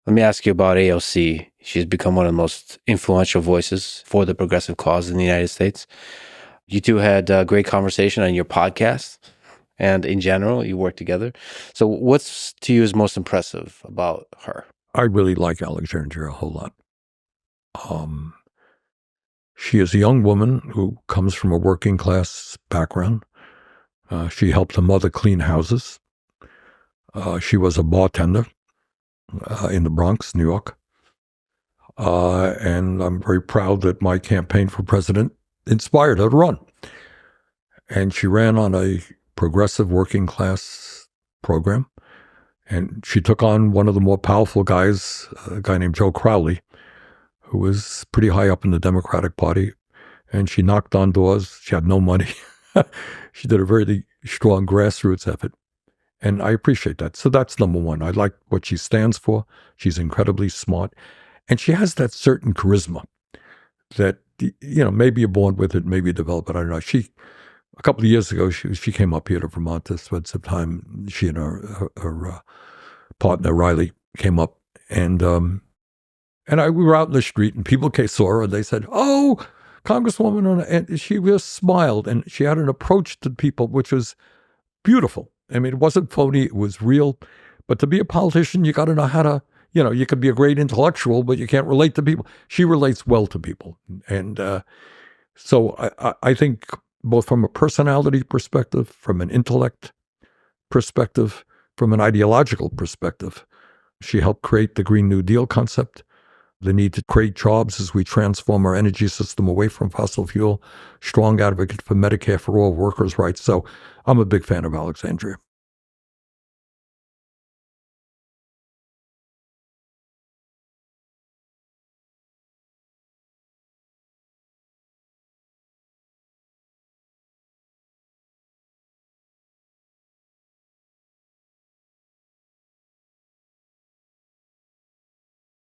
Let me ask you about AOC. She's become one of the most influential voices for the progressive cause in the United States. You two had a great conversation on your podcast, and in general, you work together. So what's to you is most impressive about her? I really like Alexandria a whole lot. She is a young woman who comes from a working class background. She helped her mother clean houses. She was a bartender in the Bronx, New York. And I'm very proud that my campaign for president inspired her to run. And she ran on a progressive working class program. And she took on one of the more powerful guys, a guy named Joe Crowley, who was pretty high up in the Democratic Party. And she knocked on doors. She had no money. She did a very strong grassroots effort. And I appreciate that. So that's number one. I like what she stands for. She's incredibly smart. And she has that certain charisma that, maybe you're born with it, maybe you develop it. I don't know. A couple of years ago, she came up here to Vermont to spend some time. She and her partner, Riley, came up. And we were out in the street, and people saw her, and they said, "Oh, Congresswoman," and she just smiled, and she had an approach to people which was beautiful. I mean, it wasn't phony, it was real. But to be a politician, you got to know how to, you could be a great intellectual, but you can't relate to people. She relates well to people. And so I think both from a personality perspective, from an intellect perspective, from an ideological perspective, she helped create the Green New Deal concept, the need to create jobs as we transform our energy system away from fossil fuel, strong advocate for Medicare for all, workers' rights. So I'm a big fan of Alexandria.